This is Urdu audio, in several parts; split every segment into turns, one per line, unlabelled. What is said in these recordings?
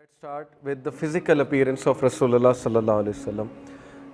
Let's start with the physical appearance of Rasulullah sallallahu alaihi wasallam.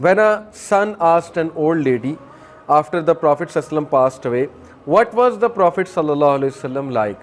when a son asked an old lady after the Prophet sallam passed away, what was the Prophet sallallahu alaihi wasallam like?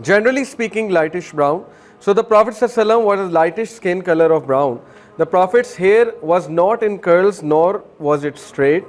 generally speaking lightish brown. So the Prophet sallallahu alaihi wasallam was a lightish skin color of brown. The Prophet's hair was not in curls nor was it straight,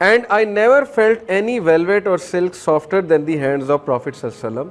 And I never felt any velvet or silk softer than the hands of Prophet sallallahu alaihi wasallam,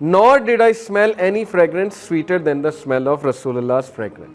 Nor did I smell any fragrance sweeter than the smell of Rasulullah's fragrance.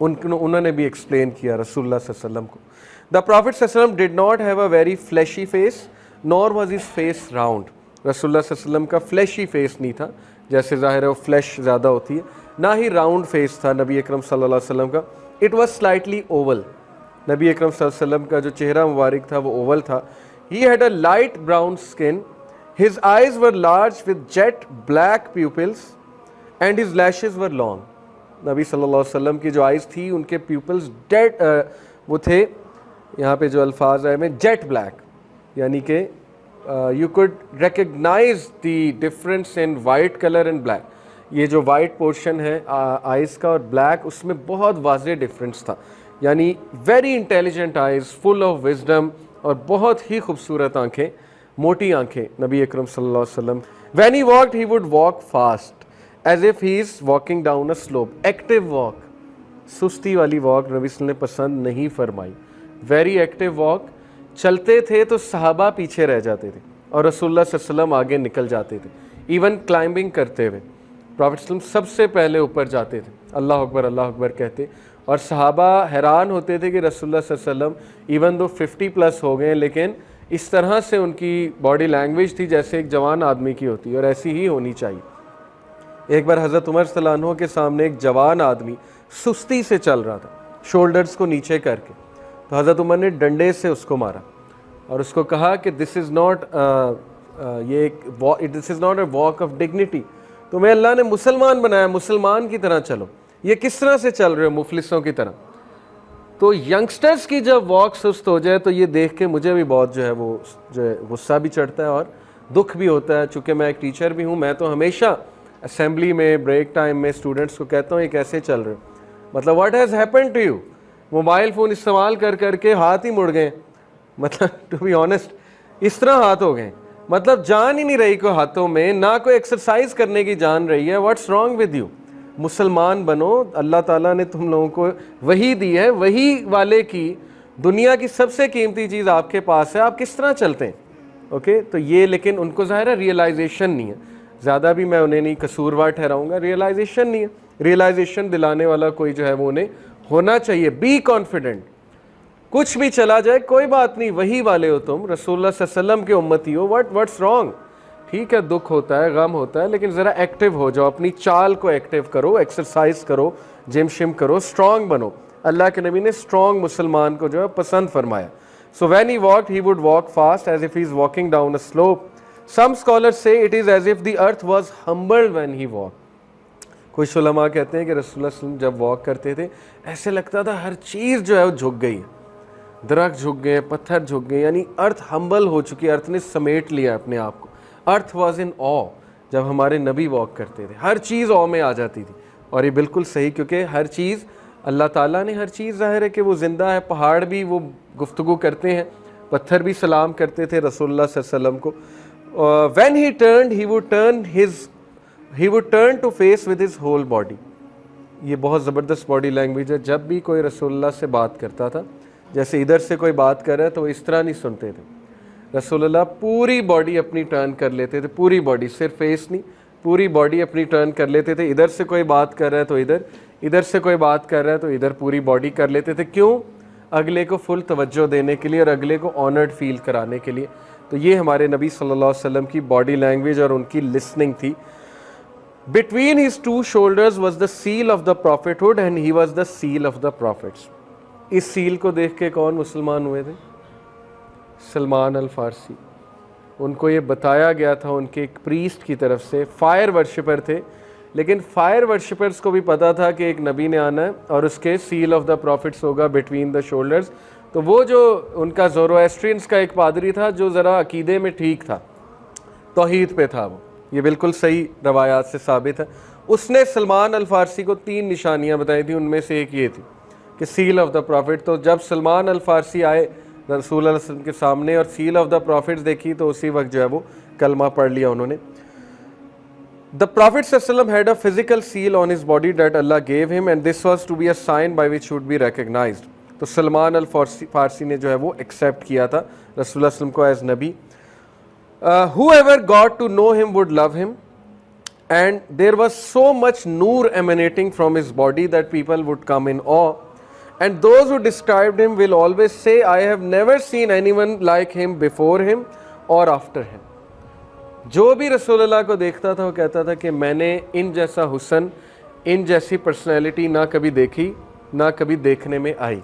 انہوں نے بھی ایکسپلین کیا رسول اللہ صلی اللہ علیہ وسلم کو. The Prophet صلی اللہ علیہ وسلم did not have a very fleshy face nor was his face round. رسول اللہ صلی اللہ علیہ وسلم کا فلیشی فیس نہیں تھا, جیسے ظاہر ہے وہ فلیش زیادہ ہوتی ہے, نہ ہی راؤنڈ فیس تھا نبی اکرم صلی اللہ علیہ وسلم کا. It was slightly Oval. نبی اکرم صلی اللہ علیہ وسلم کا جو چہرہ مبارک تھا وہ اوول تھا. He had a light brown skin. His eyes were large with jet black pupils and his lashes were long. نبی صلی اللہ علیہ وسلم کی جو آئیز تھی ان کے پیپلس ڈیٹ وہ تھے, یہاں پہ جو الفاظ آئے میں جیٹ بلیک, یعنی کہ you could recognize the difference in white color and black. یہ جو وائٹ پورشن ہے آئیز کا اور بلیک, اس میں بہت واضح ڈفرینس تھا. یعنی very intelligent eyes, full of wisdom, اور بہت ہی خوبصورت آنکھیں, موٹی آنکھیں نبی اکرم صلی اللہ علیہ وسلم. when he walked he would walk fast as if he is walking down a slope. active walk, سستی والی واک نبی صلی اللہ علیہ وسلم نے پسند نہیں فرمائی. Very active walk. چلتے تھے تو صحابہ پیچھے رہ جاتے تھے اور رسول اللہ صلی اللہ علیہ وسلم آگے نکل جاتے تھے. ایون کلائمبنگ کرتے ہوئے پروفیٹ صلی اللہ علیہ وسلم سب سے پہلے اوپر جاتے تھے, اللہ اکبر کہتے, اور صحابہ حیران ہوتے تھے کہ رسول اللہ صلی اللہ علیہ وسلم ایون دو 50+ ہو گئے لیکن اس طرح سے ان کی باڈی لینگویج تھی جیسے ایک جوان آدمی کی ہوتی ہے, اور ایسی ہی ہونی چاہیے. ایک بار حضرت عمر رضی اللہ عنہ کے سامنے ایک جوان آدمی سستی سے چل رہا تھا, شولڈرز کو نیچے کر کے, تو حضرت عمر نے ڈنڈے سے اس کو مارا اور اس کو کہا کہ this is not a walk of dignity. تمہیں اللہ نے مسلمان بنایا, مسلمان کی طرح چلو, یہ کس طرح سے چل رہے ہو مفلسوں کی طرح. تو ینگسٹرز کی جب واک سست ہو جائے تو یہ دیکھ کے مجھے بھی بہت جو ہے غصہ بھی چڑھتا ہے اور دکھ بھی ہوتا ہے. چونکہ میں ایک ٹیچر بھی ہوں, میں تو ہمیشہ اسمبلی میں بریک ٹائم میں اسٹوڈنٹس کو کہتا ہوں یہ کیسے چل رہے ہو, مطلب what has happen to you. Mobile phone استعمال کر کے ہاتھ ہی مڑ گئے, مطلب ٹو بی آنیسٹ اس طرح ہاتھ ہو گئے, مطلب جان ہی نہیں رہی کوئی ہاتھوں میں, نہ کوئی ایکسرسائز کرنے کی جان رہی ہے. What's wrong with you. مسلمان بنو, اللہ تعالیٰ نے تم لوگوں کو وہی دی ہے, وہی والے کی دنیا کی سب سے قیمتی چیز آپ کے پاس ہے, آپ کس طرح چلتے ہیں. اوکے تو یہ, لیکن ان کو ظاہر ہے ریئلائزیشن نہیں ہے, زیادہ بھی میں انہیں نہیں قصوروار ٹھہراؤں گا, ریئلائزیشن نہیں ہے. ریئلائزیشن دلانے والا کوئی جو ہے وہ انہیں ہونا چاہیے. بی کانفیڈنٹ, کچھ بھی چلا جائے کوئی بات نہیں, وہی والے ہو تم, رسول اللہ صلی اللہ علیہ وسلم کے امتی ہو. What's wrong. ٹھیک ہے دکھ ہوتا ہے, غم ہوتا ہے, لیکن ذرا ایکٹیو ہو جاؤ, اپنی چال کو ایکٹیو کرو, ایکسرسائز کرو, جم شم کرو, اسٹرانگ بنو. اللہ کے نبی نے اسٹرانگ مسلمان کو جو ہے پسند فرمایا. So when he walked he would walk fast as if he is walking down a slope. Some scholars say it is as if the earth was humbled when he walk. کچھ علماء کہتے ہیں کہ رسول اللہ صلی اللہ علیہ وسلم جب واک کرتے تھے ایسے لگتا تھا ہر چیز جو ہے وہ جھک گئی, درخت جھک گئے, پتھر جھک گئے, یعنی ارتھ ہمبل ہو چکی, ارتھ نے سمیٹ لیا اپنے آپ کو. ارتھ واز ان آ. جب ہمارے نبی واک کرتے تھے ہر چیز آ میں آ جاتی تھی, اور یہ بالکل صحیح, کیونکہ ہر چیز اللہ تعالیٰ نے ہر چیز, ظاہر ہے کہ وہ زندہ ہے, پہاڑ بھی وہ گفتگو کرتے ہیں, پتھر بھی سلام کرتے تھے رسول اللہ صلی اللہ علیہ وسلم کو. when he turned he would turn to face with his whole body. یہ بہت زبردست باڈی لینگویج ہے. جب بھی کوئی رسول اللہ سے بات کرتا تھا, جیسے ادھر سے کوئی بات کر رہا ہے تو وہ اس طرح نہیں سنتے تھے. رسول اللہ پوری باڈی اپنی ٹرن کر لیتے تھے, پوری باڈی, صرف فیس نہیں, پوری باڈی اپنی ٹرن کر لیتے تھے. ادھر سے کوئی بات کر رہا ہے تو ادھر, ادھر سے کوئی بات کر رہا ہے تو ادھر, پوری باڈی کر لیتے تھے. کیوں؟ اگلے کو فل توجہ دینے کے لیے اور اگلے کو آنرڈ فیل کرانے کے لیے. تو یہ ہمارے نبی صلی اللہ علیہ وسلم کی باڈی لینگویج اور ان کی لسننگ تھی. Between his two shoulders was the seal of the prophethood and he was the seal of the prophets. اس سیل کو دیکھ کے کون مسلمان ہوئے تھے؟ سلمان الفارسی. ان کو یہ بتایا گیا تھا ان کے ایک پریسٹ کی طرف سے, فائر ورشپر تھے, لیکن فائر ورشپرز کو بھی پتا تھا کہ ایک نبی نے آنا ہے اور اس کے سیل آف دا پروفٹس ہوگا بٹوین دا شولڈرز. تو وہ جو ان کا زورواسٹرینز کا ایک پادری تھا جو ذرا عقیدے میں ٹھیک تھا, توحید پہ تھا, وہ یہ بالکل صحیح روایات سے ثابت ہے. اس نے سلمان الفارسی کو 3 نشانیاں بتائی تھیں, ان میں سے ایک یہ تھی کہ سیل آف دا پروفٹ. تو جب سلمان الفارسی آئے رسول اللہ صلی اللہ علیہ وسلم کے سامنے اور سیل آف دا پروفٹس دیکھی تو اسی وقت جو ہے وہ کلمہ پڑھ لیا انہوں نے. The Prophet صلی اللہ علیہ وسلم had a physical seal on his body that Allah gave him and this was to be a sign by which he would be recognized. تو سلمان الفارسی نے جو ہے وہ ایکسیپٹ کیا تھا رسول اللہ صلی اللہ علیہ وسلم کو ایز نبی. Whoever got to know him would love him and there was so much noor emanating from his body that people would come in awe, and those who described him will always say, I have never seen anyone like him before him or after him. جو بھی رسول اللہ کو دیکھتا تھا وہ کہتا تھا کہ میں نے ان جیسا حسن، ان جیسی پرسنالٹی نہ کبھی دیکھی، نہ کبھی دیکھنے میں آئی.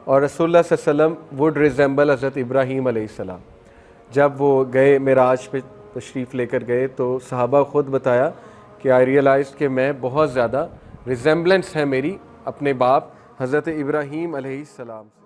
اور رسول اللہ صلی اللہ علیہ وسلم would resemble حضرت ابراہیم علیہ السلام. جب وہ گئے معراج پہ تشریف لے کر گئے تو صحابہ خود بتایا کہ آئی ریئلائز کہ میں بہت زیادہ ریزمبلنس ہے میری اپنے باپ حضرت ابراہیم علیہ السلام سے.